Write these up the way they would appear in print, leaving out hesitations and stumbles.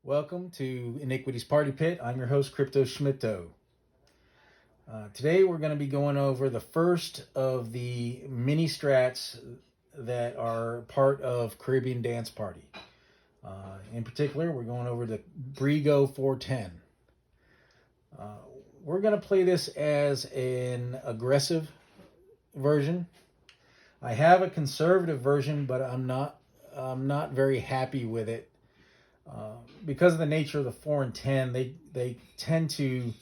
Welcome to Iniquity's Party Pit. I'm your host, Crypto Schmitto. Today we're going to be going over the first of the mini strats that are part of Caribbean Dance Party. In particular, we're going over the Brigo 410. We're going to play this as an aggressive version. I have a conservative version, but I'm not very happy with it. Because of the nature of the 4 and 10, they tend to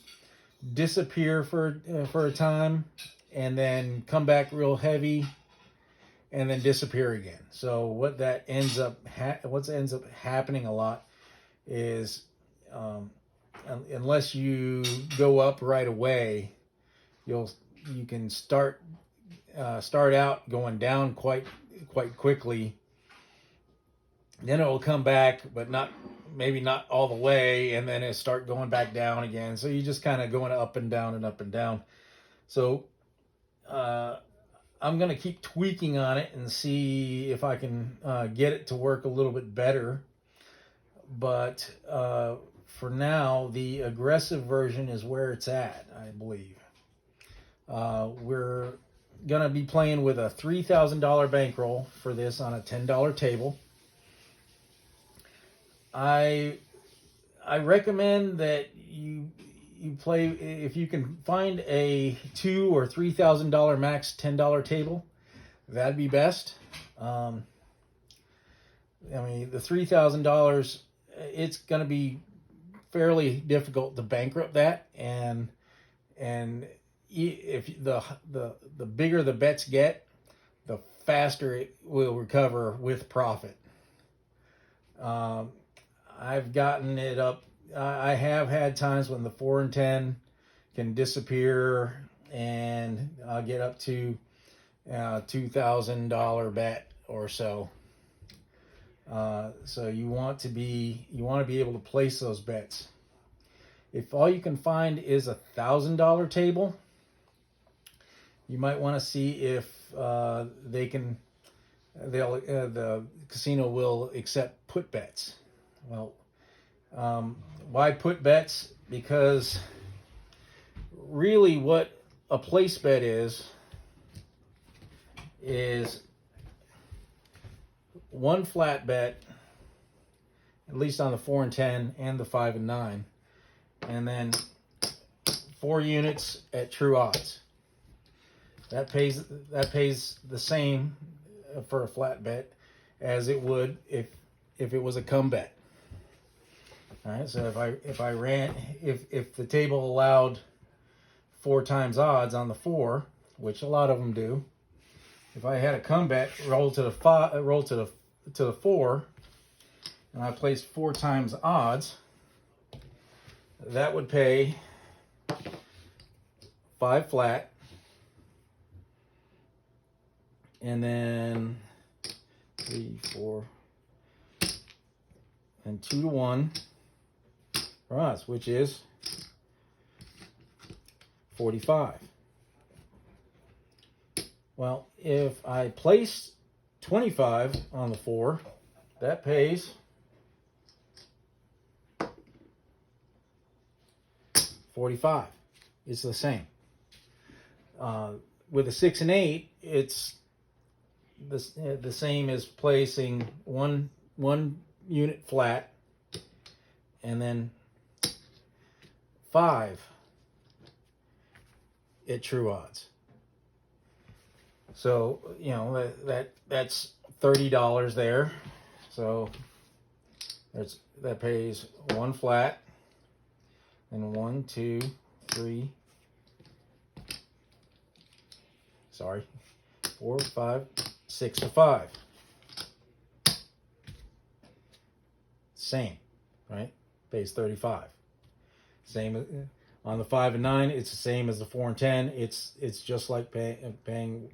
disappear for a time and then come back real heavy and then disappear again. So what ends up happening a lot is unless you go up right away, you can start out going down quite quickly. Then it will come back, but maybe not all the way, and then it start going back down again. So you just kind of going up and down and up and down. So I'm going to keep tweaking on it and see if I can get it to work a little bit better. But for now, the aggressive version is where it's at, I believe. We're going to be playing with a $3,000 bankroll for this on a $10 table. I recommend that you play, if you can find a $2,000 or $3,000 max $10 table, that'd be best. I mean, the $3,000, it's going to be fairly difficult to bankrupt that, and if the bigger the bets get, the faster it will recover with profit. I've gotten it up. I have had times when the 4 and 10 can disappear, and I'll get up to $2,000 bet or so. So you want to be able to place those bets. If all you can find is $1,000 table, you might want to see if the casino will accept put bets. Well, why put bets? Because really what a place bet is one flat bet, at least on the 4 and 10 and the 5 and 9, and then 4 units at true odds. That pays the same for a flat bet as it would if it was a come bet. All right, so if the table allowed 4 times odds on the 4, which a lot of them do, if I had a come bet roll to the 4, and I placed 4 times odds, that would pay 5 flat, and then 3, 4, and 2 to 1 for us, which is 45. Well, if I place 25 on the 4, that pays 45. It's the same. With a 6 and 8, it's the same as placing one unit flat and then 5 at true odds. So that's $30 there. So that pays 1 flat and 1, 2, 3. 4, 5, 6 to 5. Same, right? Pays 35. Same on the 5 and 9. It's the same as the 4 and 10. It's just like betting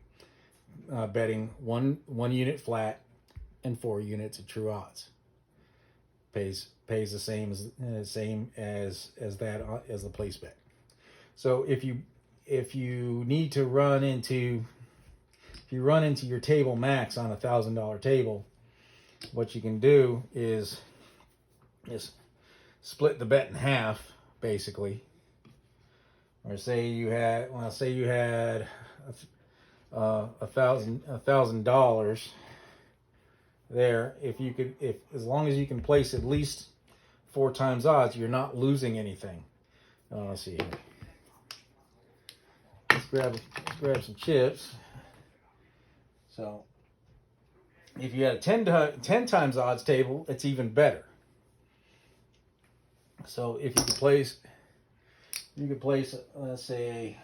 1 unit flat and 4 units at true odds. Pays the same as the place bet. So if you need to run into your table max on $1,000 table, what you can do is split the bet in half, basically. Or say you had, well, say you had $1,000 there. If as long as you can place at least 4 times odds, you're not losing anything. Let's see here. Let's grab some chips. So if you had a 10 times odds table, it's even better. So if you could place, let's say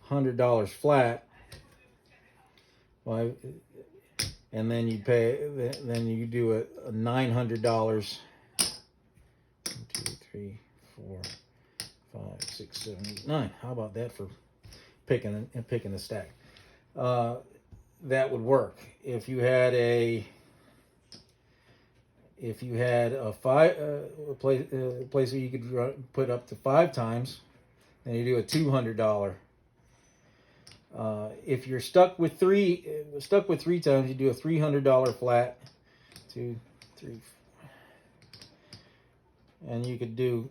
$100 flat, well, and then you do a $900. 1, 2, 3, 4, 5, 6, 7, 8, 9. How about that for picking the stack? That would work. If you had a place where you could put up to 5 times, then you do a $200. If you're stuck with three times, you do a $300 flat. 2, 3, 4. And you can do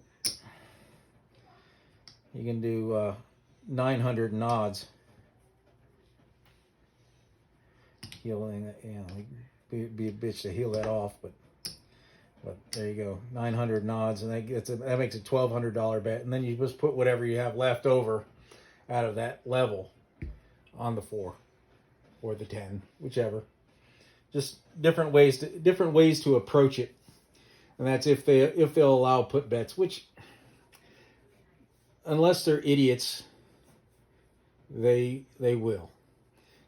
900 in odds. Healing that, be a bitch to heal that off, but there you go, 900 in odds, and that makes a $1,200 bet, and then you just put whatever you have left over out of that level on the 4 or the 10, whichever. Just different ways to approach it, and that's if they'll allow put bets, which, unless they're idiots, they will,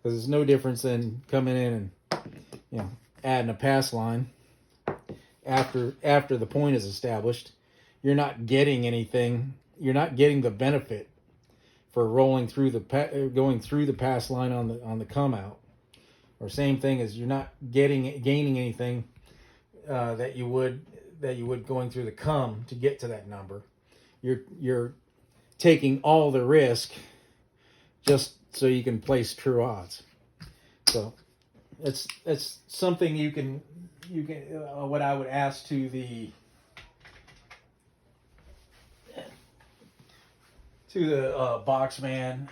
because it's no difference than coming in and adding a pass line after the point is established. You're not getting anything. You're not getting the benefit for going through the pass line on the come out. Or same thing as you're not gaining anything that you would going through the come to get to that number. You're taking all the risk just so you can place true odds. So it's something you can what I would ask to the box man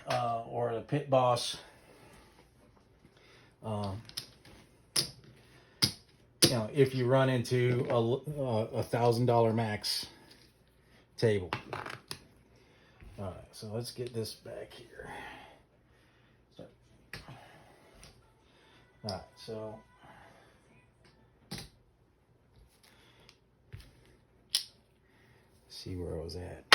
or the pit boss. If you run into a $1,000 max table. All right, so let's get this back here. All right, so see where I was at.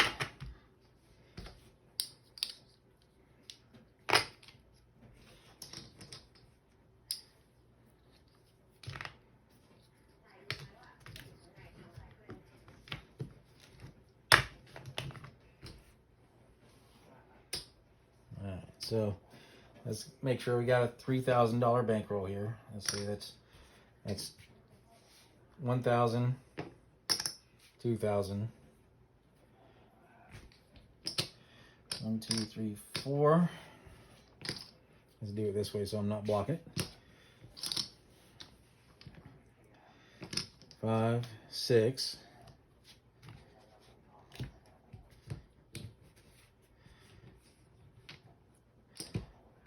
All right, so let's make sure we got a $3,000 bankroll here. Let's see, that's 1,000, 2,000. 1, 2, 3, 4. Let's do it this way so I'm not blocking it. 5, 6.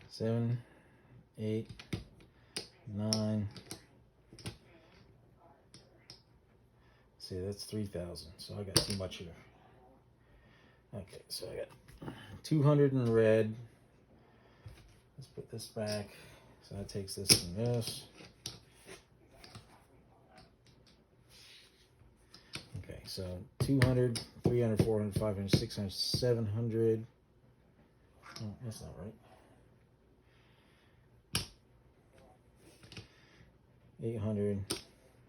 7, 8, 9. See, that's 3,000. So I got too much here. Okay, so I got 200 in red. Let's put this back. So that takes this and this. Okay, so 200, 300, 400, 500, 600, 700. Oh, that's not right. 800,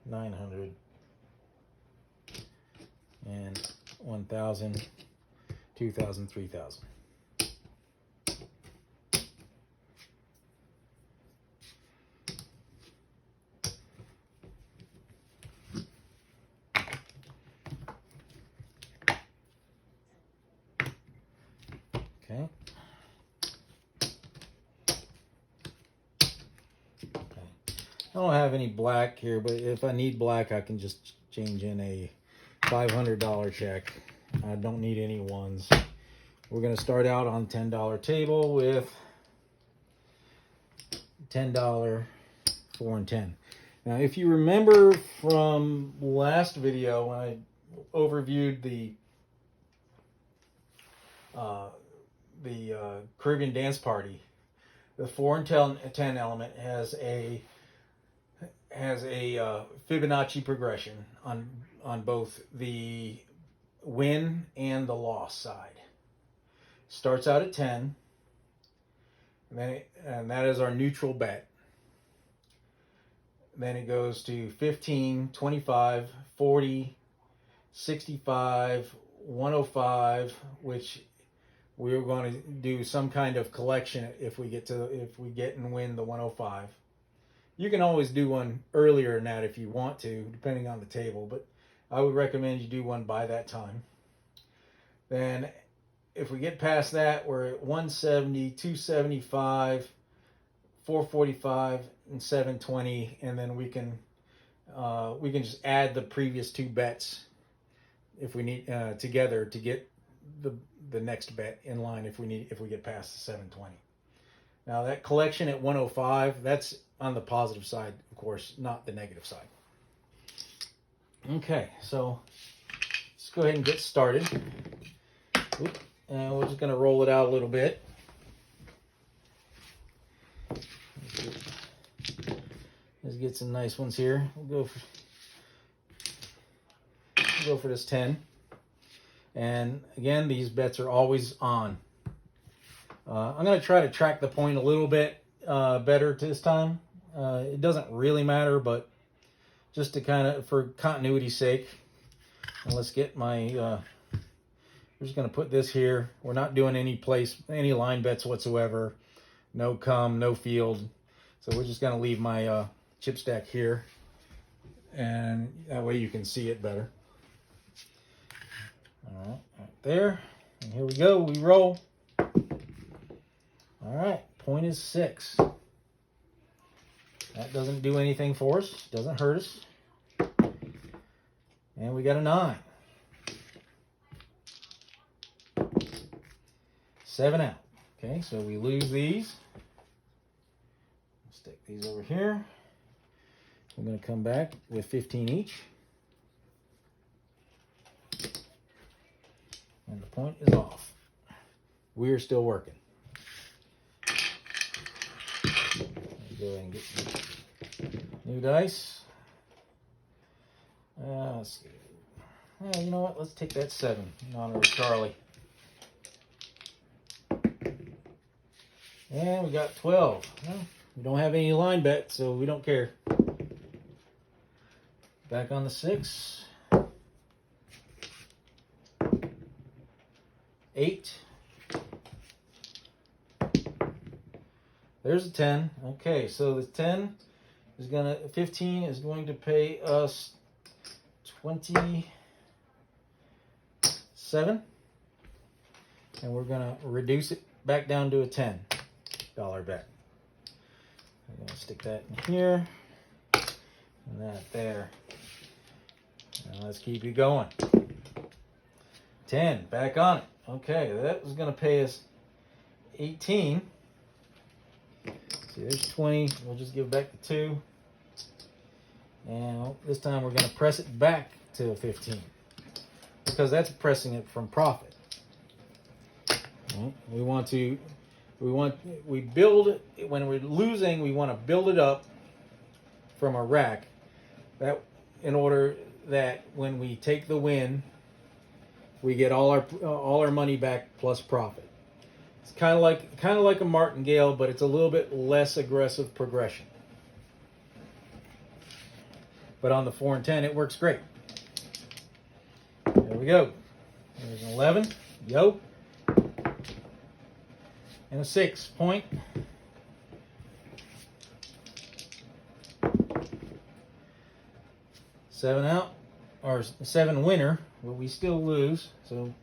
900, and 1,000, 2,000, 3,000. Okay. don't have any black here, but if I need black, I can just change in a $500 check. I don't need any ones. We're going to start out on $10 table with $10, 4 and 10. Now, if you remember from last video when I overviewed the Caribbean dance party, the 4 and 10 element has a Fibonacci progression on both the win and the loss side. Starts out at 10, and that is our neutral bet. Then it goes to 15, 25, 40, 65, 105, which we're going to do some kind of collection if we get and win the 105. You can always do one earlier than that if you want to, depending on the table, but I would recommend you do one by that time. Then if we get past that, we're at 170, 275, 445, and 720, and then we can just add the previous two bets if we need together to get the next bet in line if we get past the 720. Now that collection at 105, that's on the positive side, of course, not the negative side. Okay, so let's go ahead and get started. And we're just going to roll it out a little bit. Let's get some nice ones here. We'll go for this 10. And again, these bets are always on. I'm going to try to track the point a little bit better this time. It doesn't really matter, but just to kind of, for continuity's sake, and let's get my, we're just going to put this here. We're not doing any line bets whatsoever. No come, no field. So we're just going to leave my chip stack here. And that way you can see it better. All right there. And here we go. We roll. All right. Point is 6. That doesn't do anything for us. Doesn't hurt us. And we got a 9. 7 out. Okay, so we lose these. Stick these over here. We're going to come back with 15 each. And the point is off. We're still working. Go ahead and get some new dice. Let's see. Well, you know what? Let's take that 7 in honor of Charlie. And we got 12. Well, we don't have any line bets, so we don't care. Back on the 6. 8. There's a 10. Okay, so the 10 is 15 is going to pay us 27. And we're going to reduce it back down to a $10 bet. I'm going to stick that in here. And that there. And let's keep it going. 10, back on it. Okay, that was going to pay us 18. See, there's 20. We'll just give back the 2. And this time we're going to press it back to a 15. Because that's pressing it from profit. Right? We build it, when we're losing, we want to build it up from a rack. That in order that when we take the win, we get all our money back plus profit. It's kind of like a martingale, but it's a little bit less aggressive progression. But on the 4 and 10, it works great. There we go. There's an 11. Yo. And a 6 point. Seven out, or 7 winner, but we still lose. So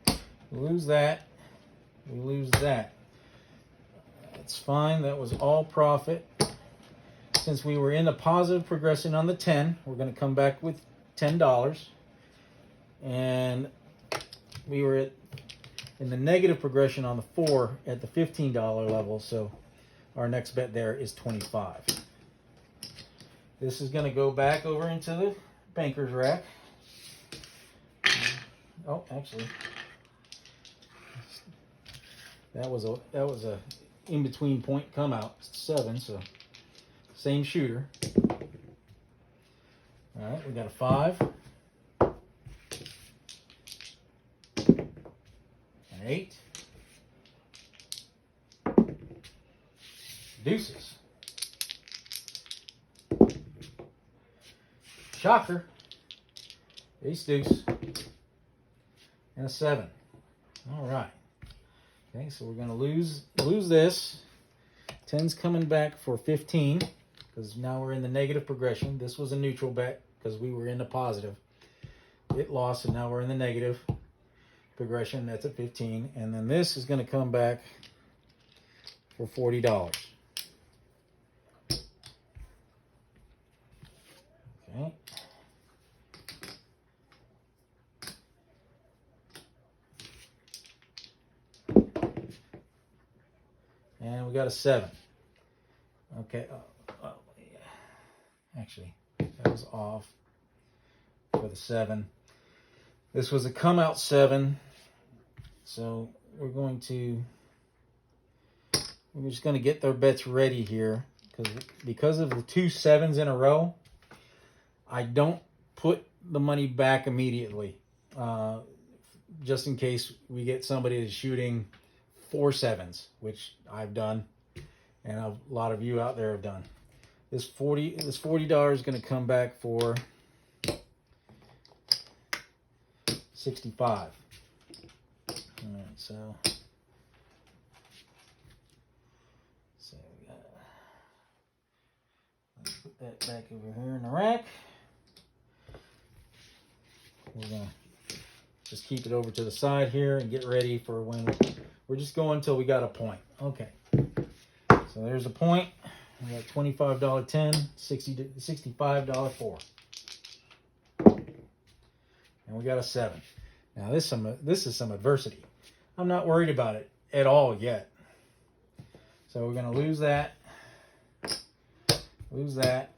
we lose that. We lose that. That's fine. That was all profit. since we were in the positive progression on the 10, we're going to come back with $10. And we were in the negative progression on the 4 at the $15 level, so our next bet there is 25. This is going to go back over into the banker's rack. Oh, actually, that was a in-between point come out 7, so same shooter. All right, we got a 5, an 8, deuces, shocker, ace deuce, and a 7. All right. Okay, so we're going to lose this. 10's coming back for 15 because now we're in the negative progression. This was a neutral bet because we were in the positive. It lost, and now we're in the negative progression. That's at 15. And then this is going to come back for $40. Okay. And we got a 7. Okay. Actually, that was off for the 7. This was a come out 7. So we're just going to get their bets ready here because of the 2 7s in a row. I don't put the money back immediately, just in case we get somebody that's shooting 4 7s, which I've done, and a lot of you out there have done. This $40 is going to come back for 65. All right, so we got. Let's put that back over here in the rack. We're gonna just keep it over to the side here and get ready for when we're just going until we got a point. Okay. So there's a point. We got $25 10, $65 4. And we got a 7. Now this is some adversity. I'm not worried about it at all yet. So we're gonna lose that. Lose that.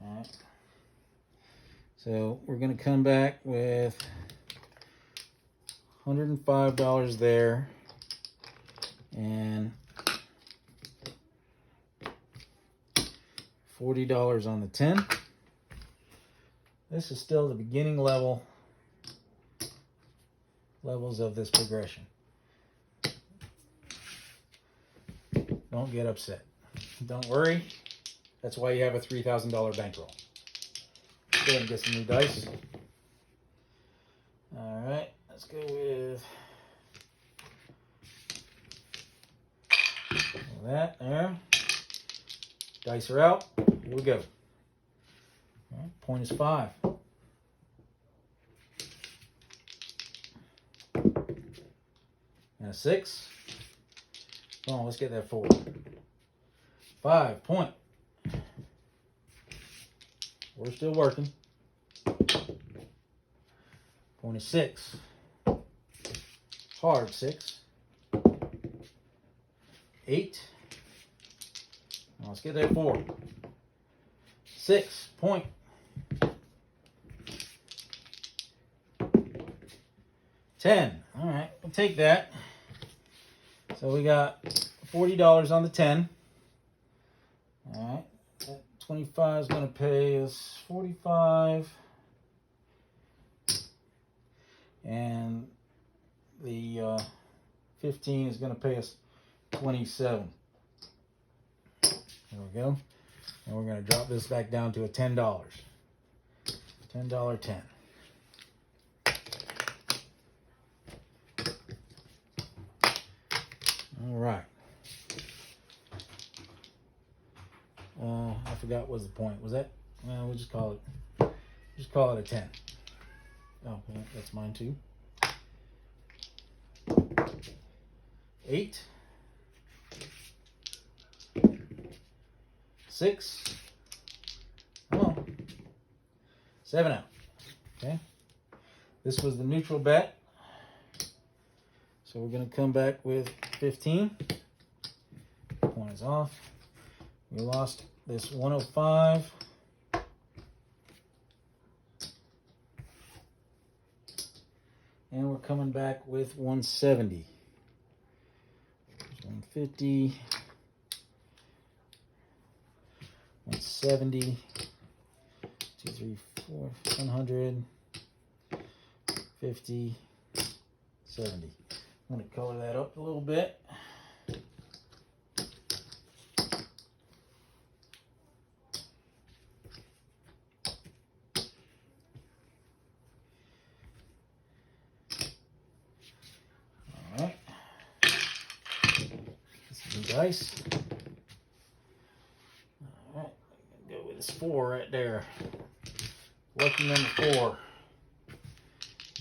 All right. So we're going to come back with $105 there and $40 on the 10. This is still the beginning levels of this progression. Don't get upset. Don't worry. That's why you have a $3,000 bankroll. Go ahead and get some new dice. All right, let's go with that there. Dice are out. Here we go. All right, point is 5. And a 6. Come on, let's get that 4. 5 point. We're still working. Point is 6. Hard 6. 8. Now let's get that 4. 6 point. 10. All right, we'll take that. So we got $40 on the 10. All right. 25 is going to pay us 45, and the 15 is going to pay us 27. There we go. And we're going to drop this back down to a $10. $10 10. All right. I forgot what was the point. Was that? We'll just call it a 10. Oh, well, that's mine too. 8, 6, come on, 7 out. Okay, this was the neutral bet. So we're going to come back with 15. Point is off. We lost this 105. And we're coming back with 170. 150. 170. 2, 3, 4, 100. 50. 70. I'm going to color that up a little bit. All right. Some dice. All right. Go with this 4 right there. Lucky number 4.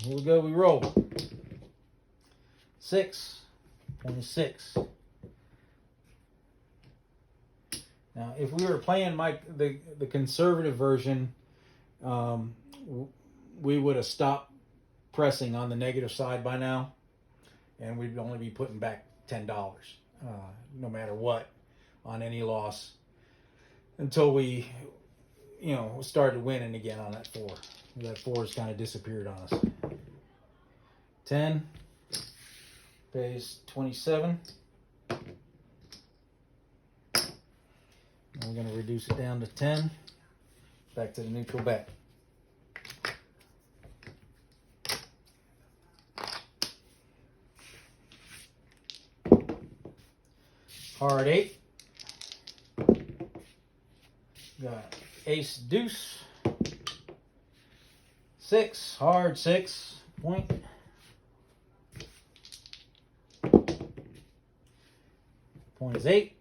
Here we go. We roll. 6. Point is 6. Now, if we were playing the conservative version, we would have stopped pressing on the negative side by now, and we'd only be putting back $10, no matter what, on any loss, until we, started winning again on that 4. That 4 has kind of disappeared on us. 10 pays 27. And we're going to reduce it down to 10. Back to the neutral bet. Hard 8. Got ace deuce. 6. Hard 6. Point. Point is 8.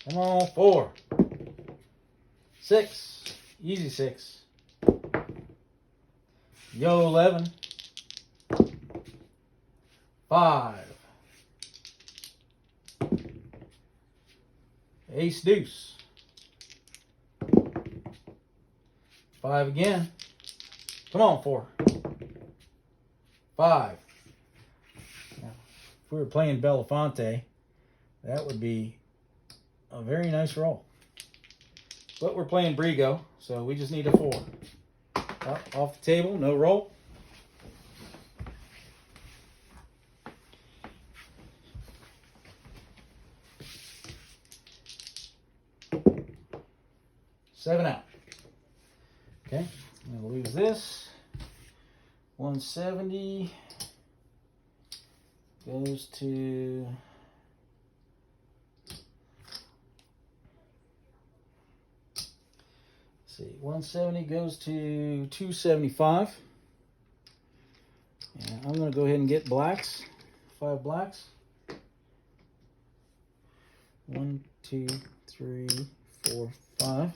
Come on, 4. 6. Easy 6. Yo, 11. 5. Ace deuce. 5 again. Come on, 4. 5. Now, if we were playing Belafonte, that would be a very nice roll. But we're playing Brigo, so we just need a 4. Off the table, no roll. Seven out. Okay, I'm going to lose this. 170 goes to... see, 170 goes to 275. And I'm going to go ahead and get blacks. 5 blacks. 1, 2, 3, 4, 5.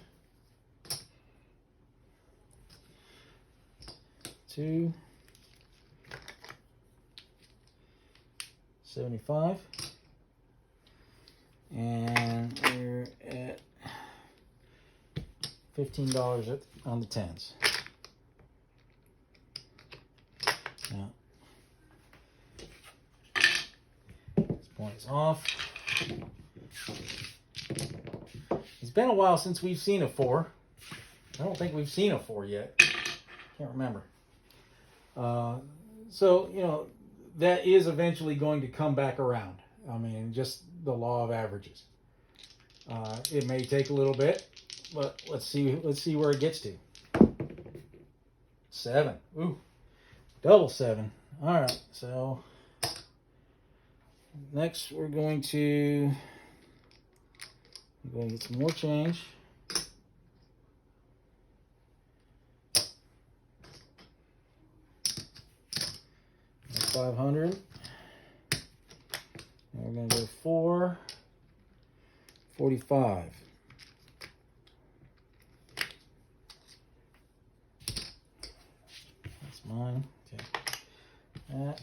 2, 75. And we're at $15 on the 10s. Now, this point is off. It's been a while since we've seen a 4. I don't think we've seen a 4 yet. Can't remember. So, that is eventually going to come back around. I mean, just the law of averages. It may take a little bit, but let's see where it gets to. 7. Ooh, double 7. All right, so next we're going to get some more change. 500. And we're going to go 4, 45. That's mine. Okay. That.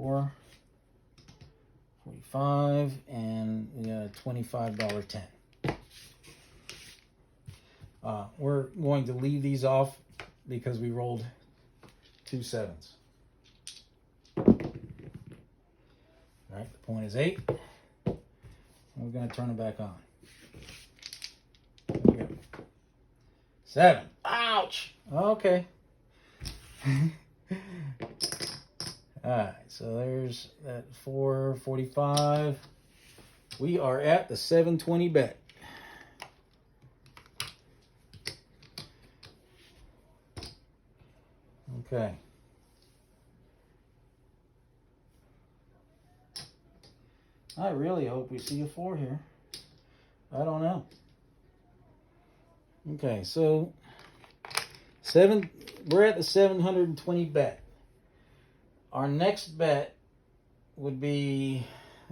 4, 45, and we got a $25 10. We're going to leave these off because we rolled 2 7s. All right, the point is 8. And we're going to turn it back on. There we go. 7. Ouch! Okay. Alright, so there's that 445. We are at the 720 bet. Okay. I really hope we see a 4 here. I don't know. Okay, so we're at the 720 bet. Our next bet would be,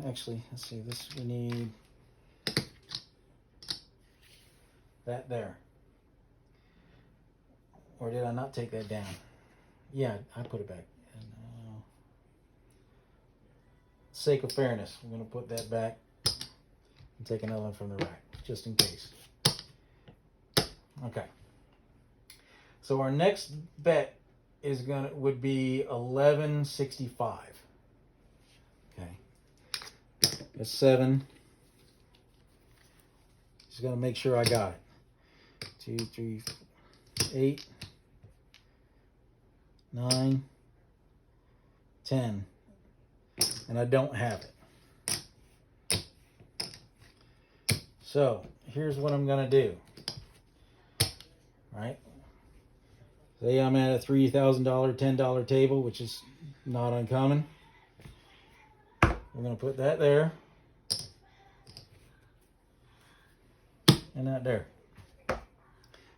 actually, let's see, we need that there. Or did I not take that down? Yeah, I put it back. And, sake of fairness, we're going to put that back and take another one from the rack, just in case. Okay. So our next bet would be 1165. Okay. That's 7. Just gonna make sure I got it. 2, 3, 8, 9, 10. And I don't have it. So here's what I'm gonna do. Right? Say I'm at a $3,000, $10 table, which is not uncommon. We're going to put that there. And that there.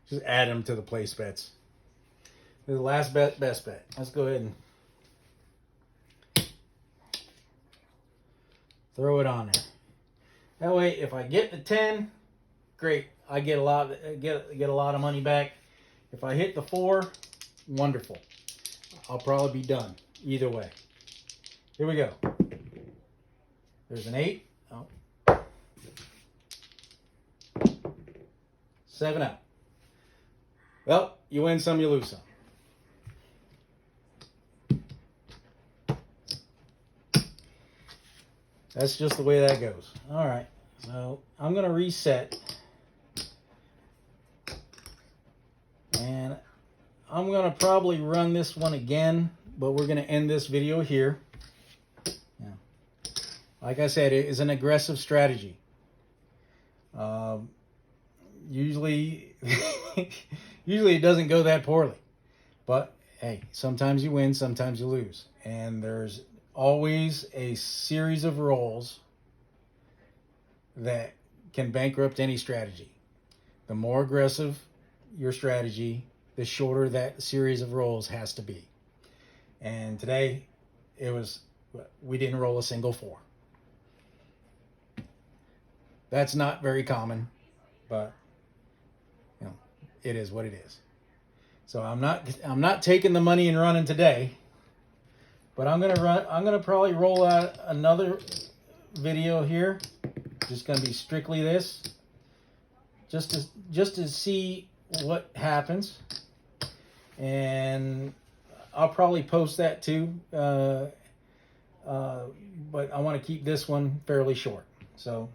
Just add them to the place bets. The last bet, best bet. Let's go ahead and throw it on there. That way, if I get the 10, great. I get a lot of money back. If I hit the 4, wonderful. I'll probably be done either way. Here we go. There's an 8. Oh. 7 out. Well, you win some, you lose some. That's just the way that goes. All right. So I'm going to reset. And I'm going to probably run this one again, but we're going to end this video here. Yeah. Like I said, it is an aggressive strategy. Usually it doesn't go that poorly. But, hey, sometimes you win, sometimes you lose. And there's always a series of rolls that can bankrupt any strategy. The more aggressive your strategy, the shorter that series of rolls has to be. And today, we didn't roll a single 4. That's not very common, but it is what it is. So I'm not taking the money and running today, but I'm gonna probably roll out another video here. Just gonna be strictly this, just to see what happens, and I'll probably post that too. But I want to keep this one fairly short. So,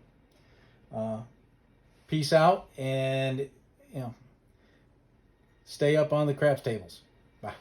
peace out, and stay up on the craps tables. Bye.